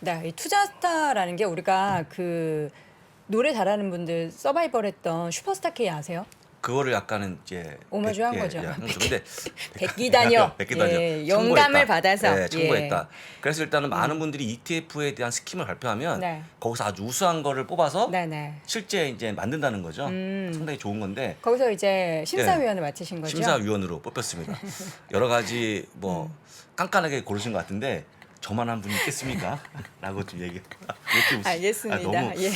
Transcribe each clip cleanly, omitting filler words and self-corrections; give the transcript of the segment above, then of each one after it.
네, 이 투자스타라는 게 우리가 그 노래 잘하는 분들 서바이벌 했던 슈퍼스타 K 아세요? 그거를 약간은 이제 오마주한 거죠. 한 거죠. 근데 백기다녀. 백기다녀. 예, 영감을 받아서. 네, 청구했다. 예. 그래서 일단은 많은 분들이 ETF에 대한 스킴을 발표하면 네. 거기서 아주 우수한 거를 뽑아서 네네. 실제 이제 만든다는 거죠. 상당히 좋은 건데 거기서 이제 심사위원을 맡으신 거죠? 심사위원으로 뽑혔습니다. 여러 가지 뭐 깐깐하게 고르신 것 같은데 저만 한 분이 있겠습니까? 라고 좀 얘기. 알겠습니다. 너무 예.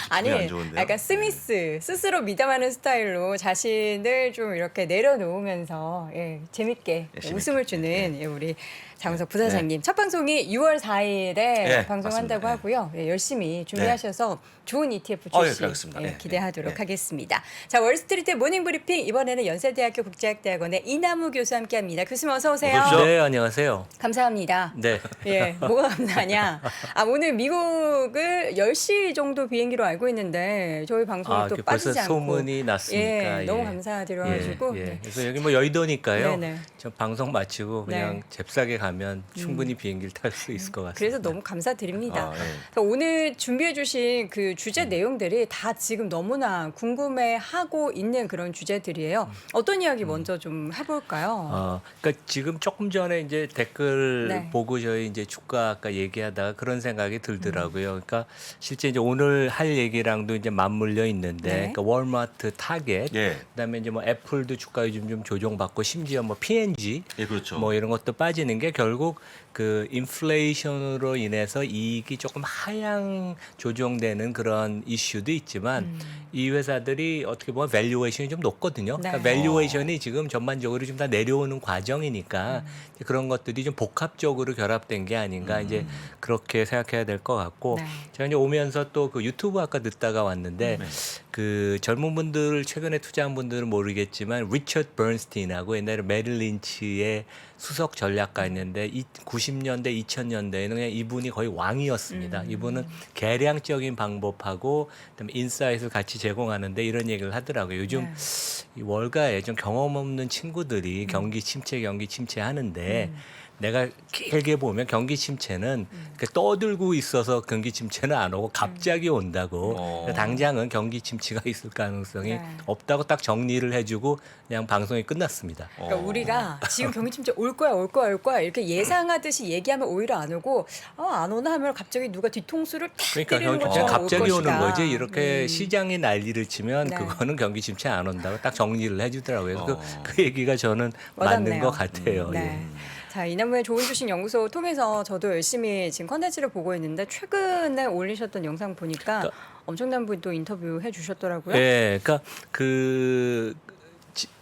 아니 안 좋은데요. 약간 스미스 스스로 미담하는 스타일로 자신을 좀 이렇게 내려놓으면서 예, 재밌게 재밌게. 웃음을 주는 예, 우리 장우석 부사장님. 첫 방송이 6월 4일에 방송한다고 맞습니다. 하고요. 예, 열심히 준비하셔서 좋은 ETF 예, 출시 알겠습니다. 예, 기대하도록 예. 하겠습니다. 자, 월스트리트 모닝 브리핑 이번에는 연세대학교 국제학대학원의 이남우 교수 함께합니다. 교수님 어서 오세요. 어서 오십시오. 네, 안녕하세요. 감사합니다. 네. 예, 뭐가 감사하냐? 오늘 미국을 10시 정도 비행기로 알고 있는데 저희 방송이 또 벌써 빠지지 않고 소문이 났으니까. 예, 너무 감사드려가지고 예. 네. 그래서 여기 뭐 여의도니까요. 네네. 저 방송 마치고 그냥 네. 잽싸게 가면 충분히 비행기를 탈 수 있을 것 같습니다. 그래서 너무 감사드립니다. 예. 그러니까 오늘 준비해주신 그 주제 내용들이 다 지금 너무나 궁금해하고 있는 그런 주제들이에요. 어떤 이야기 먼저 좀 해볼까요? 그러니까 지금 조금 전에 이제 댓글 네. 보고 저희 이제 주가 아까 얘기하다가 그런 생각이 들더라고요. 그러니까 실제 이제 오늘 할 얘기랑도 이제 맞물려 있는데, 네. 그러니까 월마트, 타겟, 예. 그다음에 이제 뭐 애플도 주가 요즘 좀 조정받고 심지어 뭐 P&G 예, 그렇죠. 뭐 이런 것도 빠지는 게 결국 그 인플레이션으로 인해서 이익이 조금 하향 조정되는 그런 이슈도 있지만 이 회사들이 어떻게 보면 밸류에이션이 좀 높거든요. 네. 그러니까 밸류에이션이 지금 전반적으로 좀 다 내려오는 과정이니까 이제 그런 것들이 좀 복합적으로 결합된 게 아닌가 이제 그렇게 생각해야 될 것 같고 네. 제가 이제 오면서 또 그 유튜브 아까 듣다가 왔는데 그 젊은 분들 최근에 투자한 분들은 모르겠지만 리처드 버넌스틴하고 옛날에 메릴 린치의 수석 전략가였는데 90년대 2000년대에는 그냥 이분이 거의 왕이었습니다. 이분은 계량적인 방법하고 그다음에 인사이트를 같이 제공하는데 이런 얘기를 하더라고요. 요즘 네. 이 월가에 좀 경험 없는 친구들이 경기 침체 하는데 내가 길게 보면 경기 침체는 그러니까 떠들고 있어서 경기 침체는 안 오고 갑자기 온다고. 그러니까 당장은 경기 침체가 있을 가능성이 네. 없다고 딱 정리를 해주고 그냥 방송이 끝났습니다. 그러니까 우리가 지금 경기 침체 올 거야 이렇게 예상하듯이 얘기하면 오히려 안 오고 안 오나 하면 갑자기 누가 뒤통수를 탁 그러니까 때리는 경기 것처럼 침체 올 갑자기 오는 것이다. 거지 이렇게 시장이 난리를 치면 네. 그거는 경기 침체 안 온다고 딱 정리를 해주더라고요. 그래서 그 얘기가 저는 와닿네요. 맞는 것 같아요. 네. 예. 자, 이남우의 좋은 주식 연구소 통해서 저도 열심히 지금 컨텐츠를 보고 있는데 최근에 올리셨던 영상 보니까 엄청난 분 또 인터뷰 해주셨더라고요. 네, 그러니까 그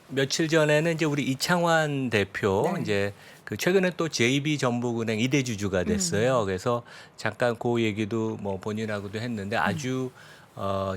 며칠 전에는 이제 우리 이창환 대표 네. 이제 그 최근에 또 JB전북은행 2대 주주가 됐어요. 그래서 잠깐 그 얘기도 뭐 본인하고도 했는데 아주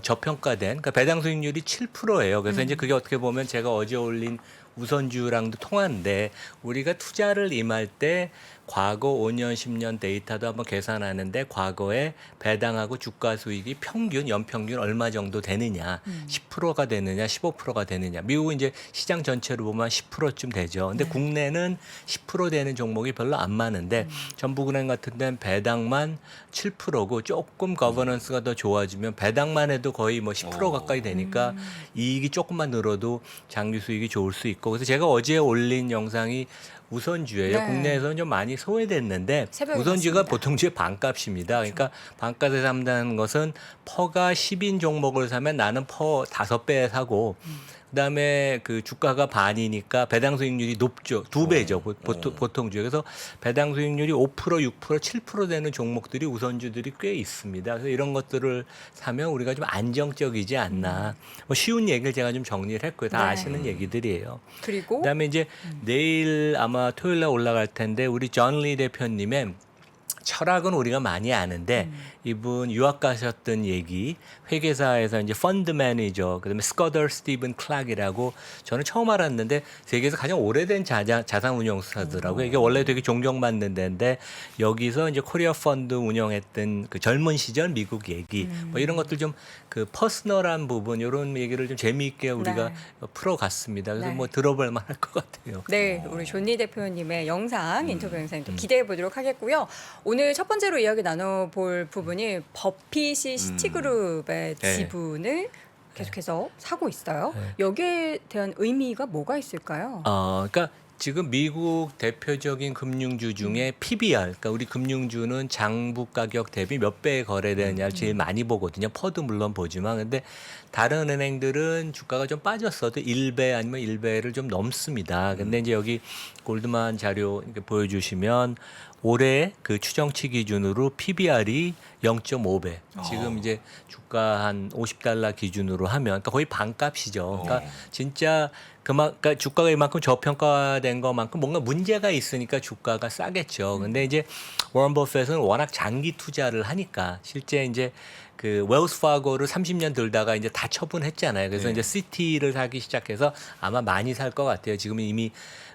저평가된 그러니까 배당 수익률이 7%예요. 그래서 이제 그게 어떻게 보면 제가 어제 올린 우선주랑도 통하는데 우리가 투자를 임할 때 과거 5년, 10년 데이터도 한번 계산하는데 과거에 배당하고 주가 수익이 평균, 연평균 얼마 정도 되느냐, 10%가 되느냐, 15%가 되느냐. 미국은 이제 시장 전체로 보면 10%쯤 되죠. 근데 국내는 10% 되는 종목이 별로 안 많은데 전북은행 같은 데는 배당만 7%고 조금 거버넌스가 더 좋아지면 배당만 해도 거의 뭐 10% 가까이 되니까 이익이 조금만 늘어도 장기 수익이 좋을 수 있고 그래서 제가 어제 올린 영상이 우선주예요. 네. 국내에서는 좀 많이 소외됐는데 새벽에 우선주가 봤습니다. 보통주의 반값입니다. 그러니까 반값에 산다는 것은 퍼가 10인 종목을 사면 나는 퍼 5배 사고 그다음에 그 주가가 반이니까 배당 수익률이 높죠. 2배죠. 보통주. 그래서 배당 수익률이 5%, 6%, 7% 되는 종목들이 우선주들이 꽤 있습니다. 그래서 이런 것들을 사면 우리가 좀 안정적이지 않나. 뭐 쉬운 얘기를 제가 좀 정리를 했고요. 다 네. 아시는 얘기들이에요. 그리고 그다음에 이제 내일 아마 토요일 날 올라갈 텐데 우리 존 리 대표님의 철학은 우리가 많이 아는데 이분 유학 가셨던 얘기 회계사에서 이제 펀드 매니저 그다음에 스커더 스티븐 클락이라고 저는 처음 알았는데 세계에서 가장 오래된 자산 운용사더라고요. 이게 원래 되게 존경받는 데인데 여기서 이제 코리아 펀드 운영했던 그 젊은 시절 미국 얘기 뭐 이런 것들 좀 그 퍼스널한 부분 이런 얘기를 좀 재미있게 우리가 풀어갔습니다. 그래서 네. 뭐 들어볼 만할 것 같아요. 네, 우리 존니 대표님의 영상 인터뷰 영상 또 기대해 보도록 하겠고요. 오늘 오늘 첫 번째로 이야기 나눠볼 부분이 버핏이 시티그룹의 네. 지분을 계속해서 사고 있어요. 네. 여기에 대한 의미가 뭐가 있을까요? 그러니까 지금 미국 대표적인 금융주 중에 PBR, 그러니까 우리 금융주는 장부 가격 대비 몇 배에 거래되느냐를 제일 많이 보거든요. 퍼도 물론 보지만, 근데 다른 은행들은 주가가 좀 빠졌어도 1배 아니면 1배를 좀 넘습니다. 근데 이제 여기 골드만 자료 이렇게 보여주시면 올해 그 추정치 기준으로 PBR이 0.5배. 지금 이제 주가 한 $50 기준으로 하면 그러니까 거의 반값이죠. 그러니까 진짜 그러니까 주가가 이만큼 저평가된 것만큼 뭔가 문제가 있으니까 주가가 싸겠죠. 근데 이제 워런 버핏은 워낙 장기 투자를 하니까 실제 이제 그 웰스 파고를 30년 들다가 이제 다 처분했잖아요. 그래서 네. 이제 시티를 사기 시작해서 아마 많이 살 것 같아요. 지금 이미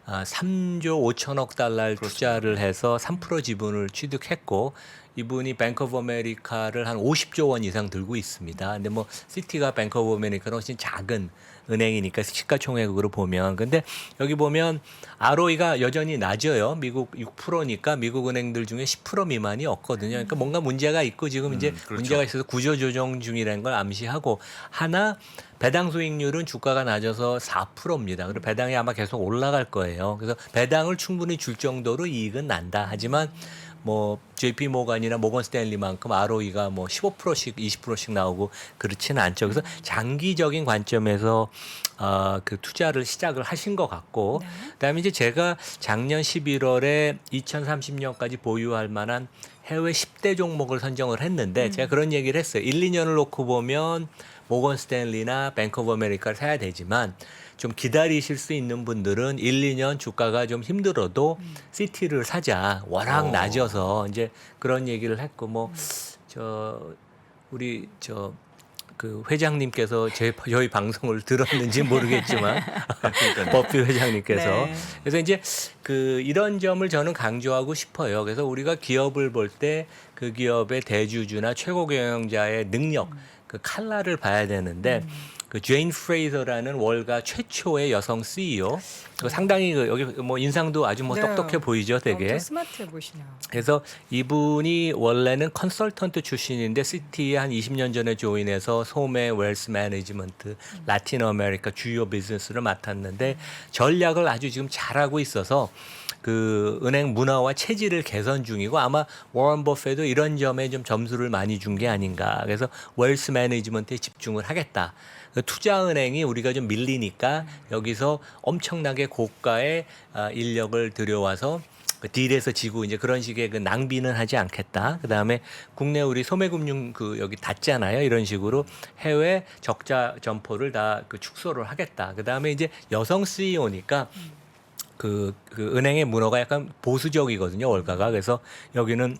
3조 5천억 달러를 투자를 해서 3% 지분을 취득했고 이분이 뱅크 오브 아메리카를 한 50조 원 이상 들고 있습니다. 근데 뭐 시티가 뱅크 오브 아메리카는 훨씬 작은 은행이니까 시가총액으로 보면 근데 여기 보면 ROE가 여전히 낮아요. 미국 6%니까 미국 은행들 중에 10% 미만이 없거든요. 그러니까 뭔가 문제가 있고 지금 이제 그렇죠. 문제가 있어서 구조 조정 중이라는 걸 암시하고 하나 배당 수익률은 주가가 낮아서 4%입니다. 그리고 배당이 아마 계속 올라갈 거예요. 그래서 배당을 충분히 줄 정도로 이익은 난다. 하지만 뭐 JP 모건이나 모건 스탠리만큼 ROE가 뭐 15%씩 20%씩 나오고 그렇지는 않죠. 그래서 장기적인 관점에서 그 투자를 시작을 하신 것 같고 그다음에 이제 제가 작년 11월에 2030년까지 보유할 만한 해외 10대 종목을 선정을 했는데 제가 그런 얘기를 했어요. 1, 2년을 놓고 보면 모건 스탠리나 뱅크 오브 아메리카를 사야 되지만 좀 기다리실 수 있는 분들은 1, 2년 주가가 좀 힘들어도 시티를 사자. 워낙 낮아서 이제 그런 얘기를 했고 뭐 우리 그 회장님께서 저희 방송을 들었는지 모르겠지만 버핏 회장님께서 네. 그래서 이제 그 이런 점을 저는 강조하고 싶어요. 그래서 우리가 기업을 볼 때 그 기업의 대주주나 최고 경영자의 능력, 그 칼라를 봐야 되는데 그 제인 프레이저라는 월가 최초의 여성 CEO, 그 상당히 그 여기 뭐 인상도 아주 뭐 네. 똑똑해 보이죠, 되게. 엄청 스마트해 보시네요. 그래서 이분이 원래는 컨설턴트 출신인데 시티에 한 20년 전에 조인해서 소매 웰스 매니지먼트 라틴 아메리카 주요 비즈니스를 맡았는데 전략을 아주 지금 잘하고 있어서 그 은행 문화와 체질을 개선 중이고 아마 워런 버핏도 이런 점에 좀 점수를 많이 준 게 아닌가. 그래서 웰스 매니지먼트에 집중을 하겠다. 투자은행이 우리가 좀 밀리니까 여기서 엄청나게 고가의 인력을 들여와서 딜에서 지고 이제 그런 식의 그 낭비는 하지 않겠다. 그다음에 국내 우리 소매금융 그 여기 닫잖아요. 이런 식으로 해외 적자 점포를 다 그 축소를 하겠다. 그다음에 이제 여성 CEO니까 그 은행의 문화가 약간 보수적이거든요. 월가가. 그래서 여기는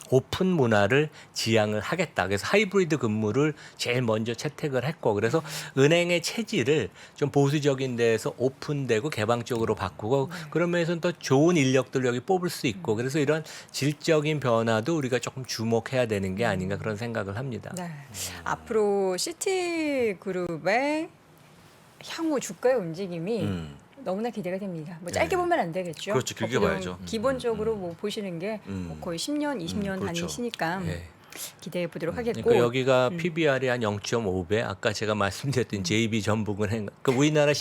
오픈 문화를 지향을 하겠다. 그래서 하이브리드 근무를 제일 먼저 채택을 했고 그래서 은행의 체질을 좀 보수적인 데에서 오픈되고 개방적으로 바꾸고 그런 면에서는 더 좋은 인력들 여기 뽑을 수 있고 그래서 이런 질적인 변화도 우리가 조금 주목해야 되는 게 아닌가 그런 생각을 합니다. 네. 앞으로 시티그룹의 향후 주가의 움직임이 너무나 기대가 됩니다. 뭐 짧게 네. 보면 안 되겠죠. 그렇죠. 길게 보통 봐야죠. 기본적으로 뭐 보시는 게 뭐 거의 10년, 20년 그렇죠. 다니시니까 네. 기대해 보도록 하겠고. 그러니까 여기가 PBR이 한 0.5배. 아까 제가 말씀드렸던 JB 전북은행. 그 우리나라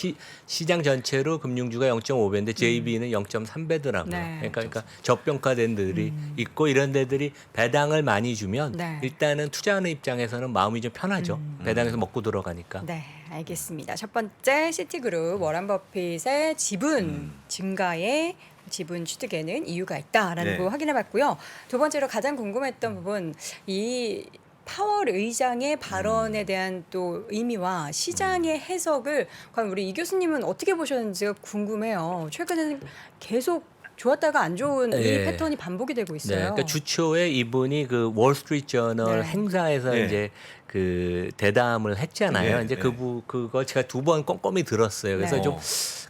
시장 전체로 금융주가 0.5배인데 JB는 0.3배더라고요. 네. 그러니까 저평가된 데들이 있고 이런 데들이 배당을 많이 주면 네. 일단은 투자하는 입장에서는 마음이 좀 편하죠. 배당에서 먹고 들어가니까. 네, 알겠습니다. 첫 번째 시티그룹 워런 버핏의 지분 증가에 지분 취득에는 이유가 있다라는 네. 거 확인해봤고요. 두 번째로 가장 궁금했던 부분 이 파월 의장의 발언에 대한 또 의미와 시장의 해석을 과연 우리 이 교수님은 어떻게 보셨는지가 궁금해요. 최근에는 계속 좋았다가 안 좋은 이 네. 패턴이 반복이 되고 있어요. 네, 그러니까 주초에 이분이 그 월스트리트 저널 네. 행사에서 네. 이제 그 대담을 했잖아요. 네, 이제 네. 그거 제가 2번 꼼꼼히 들었어요. 그래서 네. 좀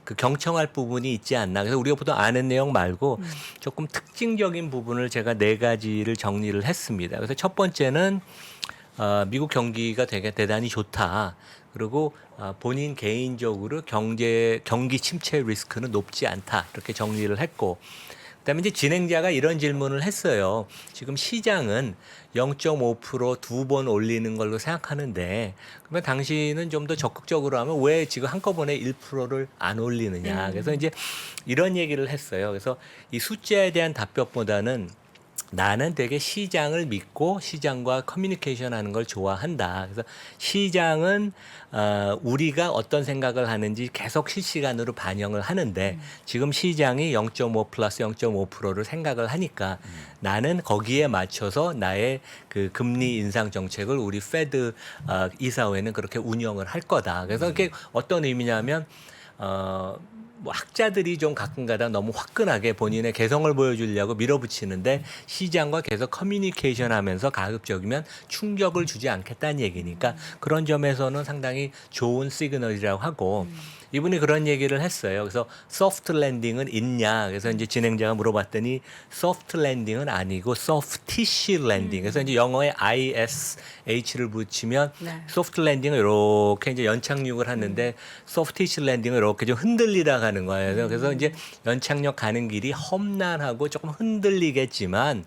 그 경청할 부분이 있지 않나. 그래서 우리가 보통 아는 내용 말고 조금 특징적인 부분을 제가 4가지를 정리를 했습니다. 그래서 첫 번째는 미국 경기가 되게 대단히 좋다. 그리고 본인 개인적으로 경기 침체 리스크는 높지 않다. 이렇게 정리를 했고 그다음에 이제 진행자가 이런 질문을 했어요. 지금 시장은 0.5% 두 번 올리는 걸로 생각하는데 그러면 당신은 좀 더 적극적으로 하면 왜 지금 한꺼번에 1%를 안 올리느냐. 그래서 이제 이런 얘기를 했어요. 그래서 이 숫자에 대한 답변보다는 나는 되게 시장을 믿고 시장과 커뮤니케이션 하는 걸 좋아한다. 그래서 시장은 우리가 어떤 생각을 하는지 계속 실시간으로 반영을 하는데 지금 시장이 0.5 플러스 0.5%를 생각을 하니까 나는 거기에 맞춰서 나의 그 금리 인상 정책을 우리 페드 이사회는 그렇게 운영을 할 거다. 그래서 그게 어떤 의미냐면 뭐 학자들이 좀 가끔가다 너무 화끈하게 본인의 개성을 보여주려고 밀어붙이는데 시장과 계속 커뮤니케이션하면서 가급적이면 충격을 주지 않겠다는 얘기니까 그런 점에서는 상당히 좋은 시그널이라고 하고 이분이 그런 얘기를 했어요. 그래서 소프트 랜딩은 있냐? 그래서 이제 진행자가 물어봤더니 소프트 랜딩은 아니고 소프티시 랜딩. 그래서 이제 영어에 ISH를 붙이면 네. 소프트 랜딩은 이렇게 이제 연착륙을 하는데 소프티시 랜딩은 이렇게 좀 흔들리다 가는 거예요. 그래서 이제 연착륙 가는 길이 험난하고 조금 흔들리겠지만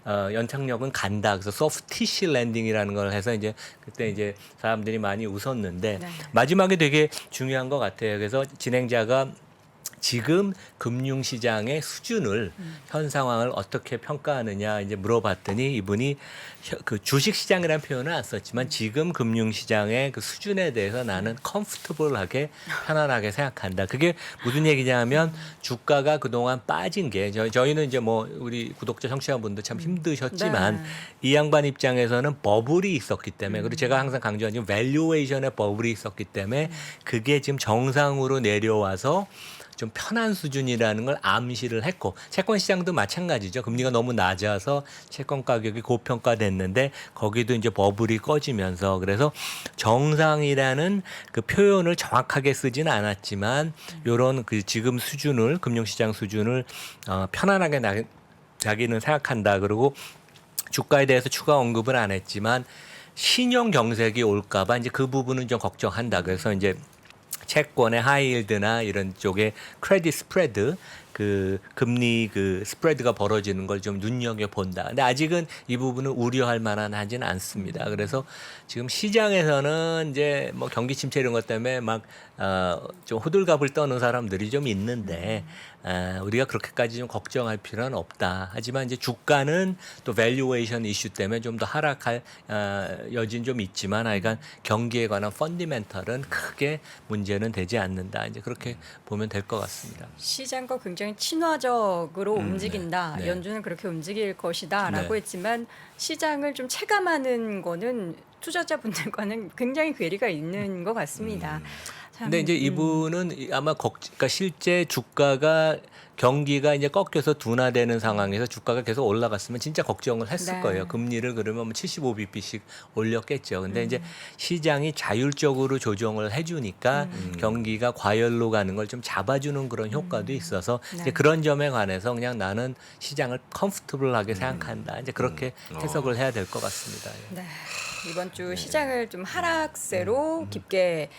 연착륙은 간다. 그래서 소프티시 랜딩이라는 걸 해서 이제 그때 이제 사람들이 많이 웃었는데 네. 마지막에 되게 중요한 것 같아요. 그래서 진행자가 지금 금융시장의 수준을 현 상황을 어떻게 평가하느냐 이제 물어봤더니 이분이 그 주식시장이라는 표현은 안 썼지만 지금 금융시장의 그 수준에 대해서 나는 컴포터블하게 편안하게 생각한다. 그게 무슨 얘기냐면 주가가 그동안 빠진 게 저희는 이제 뭐 우리 구독자 청취자분들 참 힘드셨지만 네. 이 양반 입장에서는 버블이 있었기 때문에 그리고 제가 항상 강조하는 밸류에이션의 버블이 있었기 때문에 그게 지금 정상으로 내려와서 좀 편한 수준이라는 걸 암시를 했고 채권 시장도 마찬가지죠. 금리가 너무 낮아서 채권 가격이 고평가됐는데 거기도 이제 버블이 꺼지면서 그래서 정상이라는 그 표현을 정확하게 쓰지는 않았지만 요런 그 지금 수준을 금융시장 수준을 편안하게 자기는 생각한다. 그리고 주가에 대해서 추가 언급을 안 했지만 신용 경색이 올까봐 이제 그 부분은 좀 걱정한다. 그래서 이제 채권의 하이힐드나 이런 쪽에 크레딧 스프레드 그 금리 그 스프레드가 벌어지는 걸 좀 눈여겨 본다. 근데 아직은 이 부분은 우려할 만한 하지는 않습니다. 그래서 지금 시장에서는 이제 뭐 경기 침체 이런 것 때문에 막 좀 호들갑을 떠는 사람들이 좀 있는데 우리가 그렇게까지 좀 걱정할 필요는 없다. 하지만 이제 주가는 또 밸류에이션 이슈 때문에 좀 더 하락할 여진 좀 있지만 하여간 경기에 관한 펀디멘털은 크게 문제는 되지 않는다. 이제 그렇게 보면 될 것 같습니다. 시장과 굉장히 친화적으로 움직인다. 네. 연준은 그렇게 움직일 것이다라고 네. 했지만 시장을 좀 체감하는 거는 투자자분들과는 굉장히 괴리가 있는 것 같습니다. 참, 근데 이제 이분은 아마 그러니까 실제 주가가 경기가 이제 꺾여서 둔화되는 상황에서 주가가 계속 올라갔으면 진짜 걱정을 했을 네. 거예요. 금리를 그러면 75bp씩 올렸겠죠. 근데 이제 시장이 자율적으로 조정을 해주니까 경기가 과열로 가는 걸 좀 잡아주는 그런 효과도 있어서 네. 이제 그런 점에 관해서 그냥 나는 시장을 컴포터블하게 생각한다. 이제 그렇게 해석을 해야 될 것 같습니다. 예. 네. 이번 주 시장을 좀 하락세로 깊게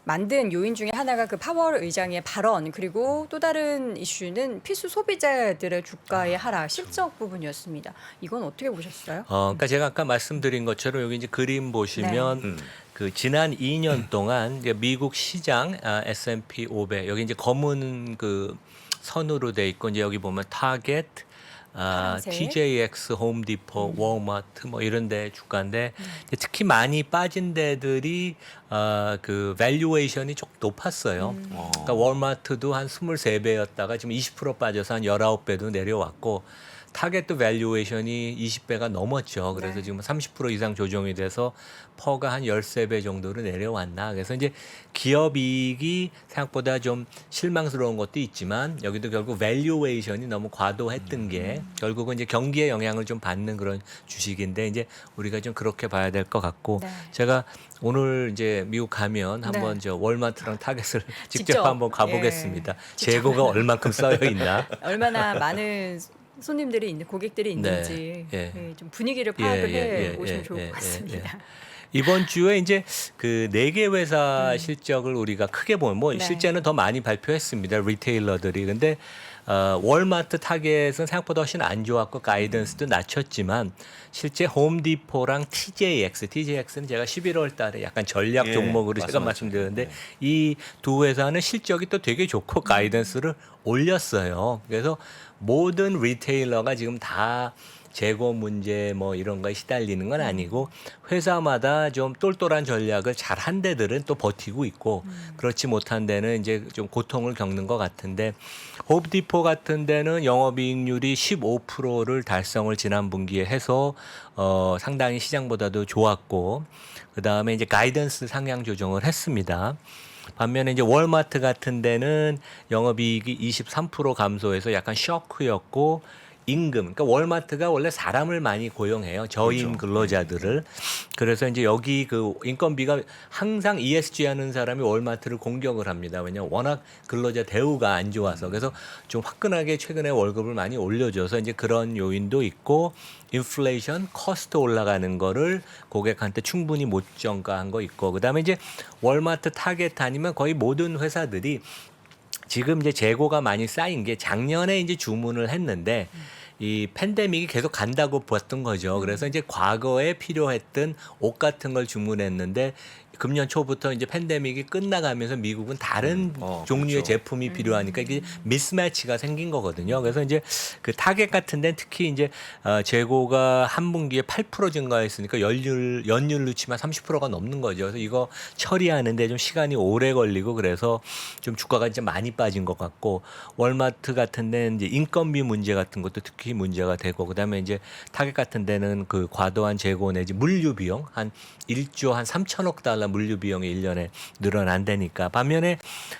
만든 요인 중에 하나가 그 파월 의장의 발언 그리고 또 다른 이슈는 필수 소비자들의 주가의 하락 실적 부분이었습니다. 이건 어떻게 보셨어요? 그러니까 제가 아까 말씀드린 것처럼 여기 이제 그림 보시면 그 지난 2년 동안 이제 미국 시장 S&P 500 여기 이제 검은 그 선으로 돼 있고 이제 여기 보면 타겟 파란색. TJX, 홈디포, 워마트 뭐 이런 데 주가인데 이제 특히 많이 빠진 데들이 그 밸류에이션이 좀 높았어요. 그러니까 월마트도 한 23배였다가 지금 20% 빠져서 한 19배도 내려왔고 타겟도 밸류에이션이 20배가 넘었죠. 그래서 네. 지금 30% 이상 조정이 돼서 퍼가 한 13배 정도로 내려왔나. 그래서 이제 기업 이익이 생각보다 좀 실망스러운 것도 있지만 여기도 결국 밸류에이션이 너무 과도했던 게 결국은 이제 경기에 영향을 좀 받는 그런 주식인데 이제 우리가 좀 그렇게 봐야 될 것 같고 네. 제가 오늘 이제 미국 가면 한번 저 월마트랑 타겟을 직접 직접, 한번 가보겠습니다. 예, 직접. 재고가 얼만큼 쌓여 있나? 얼마나 많은 손님들이 있는 고객들이 있는지 네. 예. 좀 분위기를 파악을 해 오시면 좋을 예, 것 같습니다. 이번 주에 이제 그 4개 회사 실적을 우리가 크게 보면 뭐 네. 실제는 더 많이 발표했습니다. 리테일러들이. 근데 월마트 타겟은 생각보다 훨씬 안 좋았고 가이던스도 낮췄지만 실제 홈디포랑 TJX는 제가 11월 달에 약간 전략 예, 종목으로 제가 맞습니다. 말씀드렸는데 네. 이 두 회사는 실적이 또 되게 좋고 가이던스를 올렸어요. 그래서 모든 리테일러가 지금 다 재고 문제 뭐 이런 거에 시달리는 건 아니고 회사마다 좀 똘똘한 전략을 잘 한 데들은 또 버티고 있고 그렇지 못한 데는 이제 좀 고통을 겪는 것 같은데 홈디포 같은 데는 영업이익률이 15%를 달성을 지난 분기에 해서 상당히 시장보다도 좋았고 그다음에 이제 가이던스 상향 조정을 했습니다. 반면에 이제 월마트 같은 데는 영업이익이 23% 감소해서 약간 쇼크였고 임금, 그러니까 월마트가 원래 사람을 많이 고용해요. 저임 그렇죠. 근로자들을. 그래서 이제 여기 그 인건비가 항상 ESG 하는 사람이 월마트를 공격을 합니다. 왜냐하면 워낙 근로자 대우가 안 좋아서. 그래서 좀 화끈하게 최근에 월급을 많이 올려줘서 이제 그런 요인도 있고 인플레이션, 커스트 올라가는 거를 고객한테 충분히 못 전가한 거 있고 그다음에 이제 월마트 타겟 아니면 거의 모든 회사들이 지금 이제 재고가 많이 쌓인 게 작년에 이제 주문을 했는데 이 팬데믹이 계속 간다고 봤던 거죠. 그래서 이제 과거에 필요했던 옷 같은 걸 주문했는데 금년 초부터 이제 팬데믹이 끝나가면서 미국은 다른 종류의 그렇죠. 제품이 필요하니까 이게 미스매치가 생긴 거거든요. 그래서 이제 그 타겟 같은 데는 특히 이제 재고가 한 분기에 8% 증가했으니까 연율로 치면 30%가 넘는 거죠. 그래서 이거 처리하는데 좀 시간이 오래 걸리고 그래서 좀 주가가 이제 많이 빠진 것 같고 월마트 같은 데는 이제 인건비 문제 같은 것도 특히 문제가 되고 그다음에 이제 타겟 같은 데는 그 과도한 재고 내지 물류 비용 한 1조 한 3천억 달러 물류 비용이 1년에 늘어난다니까. 반면에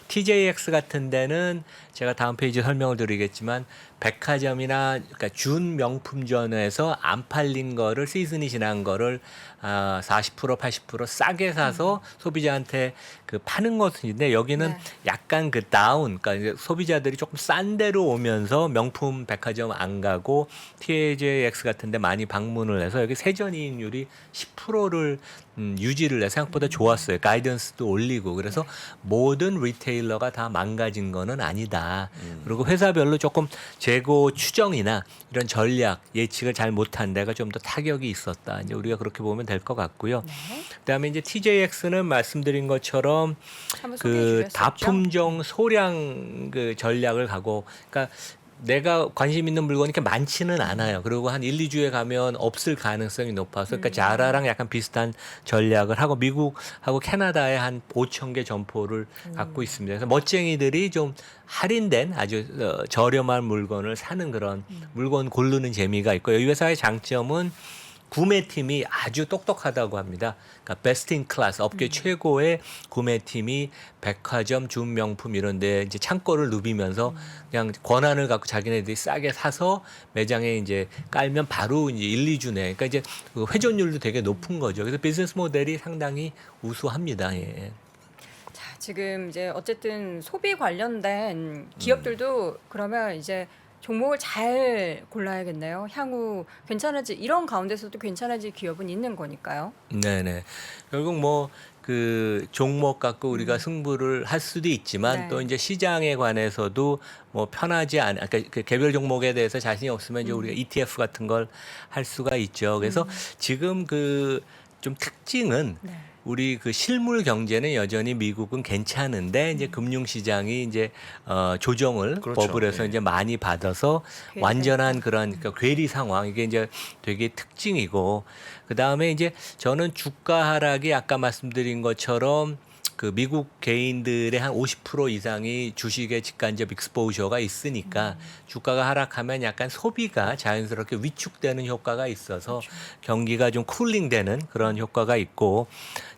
TJX 같은 데는 제가 다음 페이지 설명을 드리겠지만 백화점이나 그러니까 준 명품점에서 안 팔린 거를 시즌이 지난 거를 40% 80% 싸게 사서 소비자한테 그 파는 것인데 여기는 네. 약간 그 다운 그러니까 이제 소비자들이 조금 싼 데로 오면서 명품 백화점 안 가고 TJX 같은 데 많이 방문을 해서 여기 세전이익률이 10%를 유지를 해 생각보다 좋았어요. 가이던스도 올리고 그래서 모든 리테일러가 다 망가진 거는 아니다. 그리고 회사별로 조금 재고 추정이나 이런 전략 예측을 잘 못한 데가 좀 더 타격이 있었다. 이제 우리가 그렇게 보면 될 것 같고요. 네. 그다음에 이제 TJX는 말씀드린 것처럼 한번 소개해 그 주실 수 있죠? 다품종 소량 그 전략을 가고 그러니까 내가 관심 있는 물건이 이렇게 많지는 않아요. 그리고 한 1, 2주에 가면 없을 가능성이 높아서 그러니까 자라랑 약간 비슷한 전략을 하고 미국하고 캐나다에 한 5천 개 점포를 갖고 있습니다. 그래서 멋쟁이들이 좀 할인된 아주 저렴한 물건을 사는 그런 물건 고르는 재미가 있고 이 회사의 장점은 구매팀이 아주 똑똑하다고 합니다. 그러니까 베스트 인 클래스 업계 최고의 구매팀이 백화점, 준명품 이런 데 이제 창고를 누비면서 그냥 권한을 갖고 자기네들이 싸게 사서 매장에 이제 깔면 바로 이제 1, 2주 내. 그러니까 이제 그 회전율도 되게 높은 거죠. 그래서 비즈니스 모델이 상당히 우수합니다. 예. 자, 지금 이제 어쨌든 소비 관련된 기업들도 그러면 이제 종목을 잘 골라야겠네요. 향후 괜찮아질 이런 가운데서도 괜찮아질 기업은 있는 거니까요. 네네. 결국 뭐 그 종목 갖고 우리가 승부를 할 수도 있지만 네. 또 이제 시장에 관해서도 뭐 편하지 않, 그러니까 그 개별 종목에 대해서 자신이 없으면 이제 우리가 ETF 같은 걸 할 수가 있죠. 그래서 지금 그 좀 특징은 네. 우리 그 실물 경제는 여전히 미국은 괜찮은데 이제 금융 시장이 이제 조정을 그렇죠. 법을 해서 예. 이제 많이 받아서 괴리가 완전한 그런 그러니까 괴리 상황 이게 이제 되게 특징이고 그다음에 이제 저는 주가 하락이 아까 말씀드린 것처럼 그 미국 개인들의 한 50% 이상이 주식의 직간접 익스포저가 있으니까 주가가 하락하면 약간 소비가 자연스럽게 위축되는 효과가 있어서 경기가 좀 쿨링되는 그런 효과가 있고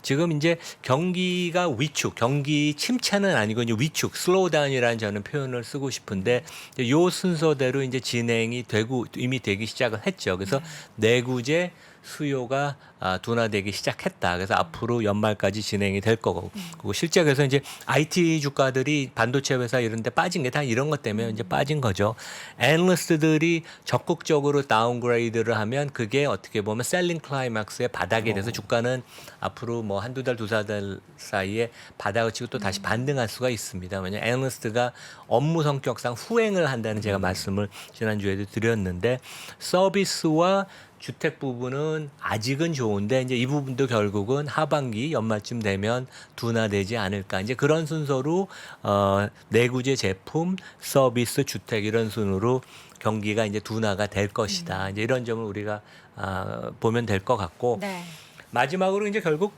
지금 이제 경기가 위축, 경기 침체는 아니고 이제 위축, 슬로우다운이라는 저는 표현을 쓰고 싶은데 요 순서대로 이제 진행이 되고 이미 되기 시작을 했죠. 그래서 내구재 수요가 둔화되기 시작했다. 그래서 앞으로 연말까지 진행이 될 거고. 그리고 실제 그래서 이제 IT 주가들이 반도체 회사 이런 데 빠진 게 다 이런 것 때문에 이제 빠진 거죠. 애널리스트들이 적극적으로 다운그레이드를 하면 그게 어떻게 보면 셀링 클라이막스의 바닥에 대해서 주가는 앞으로 뭐 한두 달, 두세 달 사이에 바닥을 치고 또 다시 반등할 수가 있습니다. 왜냐하면 애널리스트가 업무 성격상 후행을 한다는 제가 말씀을 지난주에도 드렸는데 서비스와 주택 부분은 아직은 좋은데 이제 이 부분도 결국은 하반기 연말쯤 되면 둔화되지 않을까. 이제 그런 순서로 내구재 제품, 서비스, 주택 이런 순으로 경기가 이제 둔화가 될 것이다. 이제 이런 점을 우리가 보면 될 것 같고 네. 마지막으로 이제 결국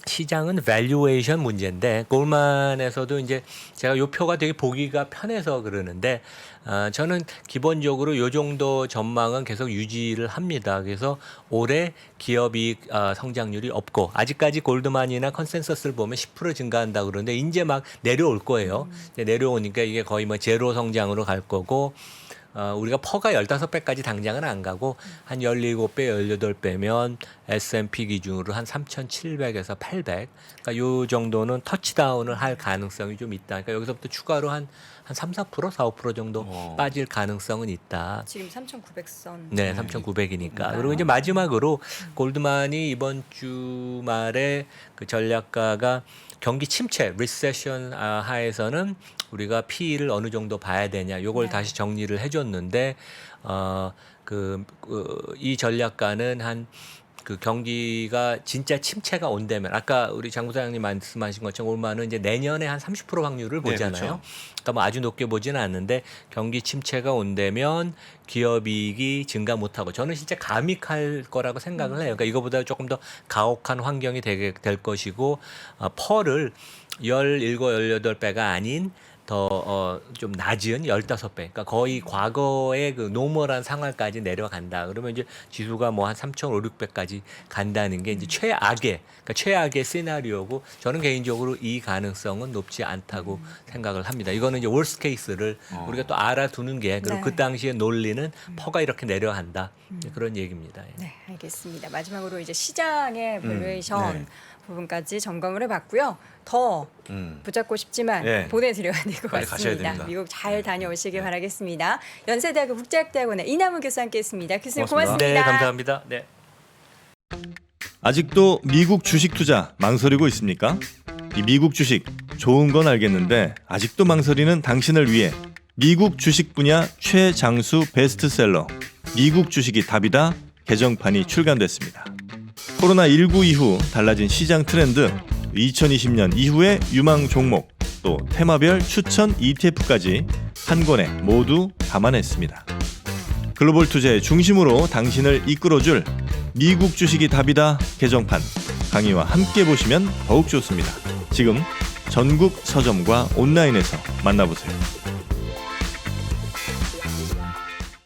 시장은 밸류에이션 문제인데 골만에서도 이제 제가 요 표가 되게 보기가 편해서 그러는데 저는 기본적으로 요 정도 전망은 계속 유지를 합니다. 그래서 올해 기업이익 성장률이 없고 아직까지 골드만이나 컨센서스를 보면 10% 증가한다 그러는데 이제 막 내려올 거예요. 이제 내려오니까 이게 거의 뭐 제로 성장으로 갈 거고 우리가 퍼가 15배까지 당장은 안 가고 한 17배, 18배면 S&P 기준으로 한 3,700에서 800. 그러니까 요 정도는 터치다운을 할 가능성이 좀 있다. 그러니까 여기서부터 추가로 한 3, 4%, 4, 5% 정도 빠질 가능성은 있다. 지금 3,900선. 네, 3,900이니까. 그리고 이제 마지막으로 골드만이 이번 주말에 그 전략가가 경기 침체, 리세션 하에서는 우리가 PE를 어느 정도 봐야 되냐, 요걸 네. 다시 정리를 해줬는데 이 전략가는 그 경기가 진짜 침체가 온다면 아까 우리 장 부사장님 말씀하신 것처럼 올만은 이제 내년에 한 30% 확률을 보잖아요. 그렇죠. 그러니까 뭐 아주 높게 보지는 않는데 경기 침체가 온다면 기업이익이 증가 못하고 저는 진짜 감익할 거라고 생각을 해요. 그러니까 이거보다 조금 더 가혹한 환경이 되게 될 것이고 펄을 17, 18배가 아닌 더 좀 낮은 15배. 그러니까 거의 과거의 그 노멀한 상황까지 내려간다. 그러면 이제 지수가 뭐 한 3,500, 600까지 간다는 게 이제 최악의 시나리오고 저는 개인적으로 이 가능성은 높지 않다고 생각을 합니다. 이거는 이제 월스 케이스를 우리가 또 알아두는 게 그리고 네. 그 당시에 논리는 퍼가 이렇게 내려간다. 그런 얘기입니다. 예. 네, 알겠습니다. 마지막으로 이제 시장의 밸류에이션 네. 부분까지 점검을 해봤고요. 더 붙잡고 싶지만 네. 보내드려야 될 것 빨리 가셔야 같습니다. 됩니다. 미국 잘 다녀오시길 바라겠습니다. 연세대학교 국제학대학원의 이남우 교수 함께했습니다. 교수님 고맙습니다. 고맙습니다. 네, 감사합니다. 네. 아직도 미국 주식 투자 망설이고 있습니까? 이 미국 주식 좋은 건 알겠는데 아직도 망설이는 당신을 위해 미국 주식 분야 최장수 베스트셀러 미국 주식이 답이다 개정판이 출간됐습니다. 코로나19 이후 달라진 시장 트렌드, 2020년 이후의 유망 종목, 또 테마별 추천 ETF까지 한 권에 모두 담아냈습니다. 글로벌 투자의 중심으로 당신을 이끌어줄 미국 주식이 답이다 개정판 강의와 함께 보시면 더욱 좋습니다. 지금 전국 서점과 온라인에서 만나보세요.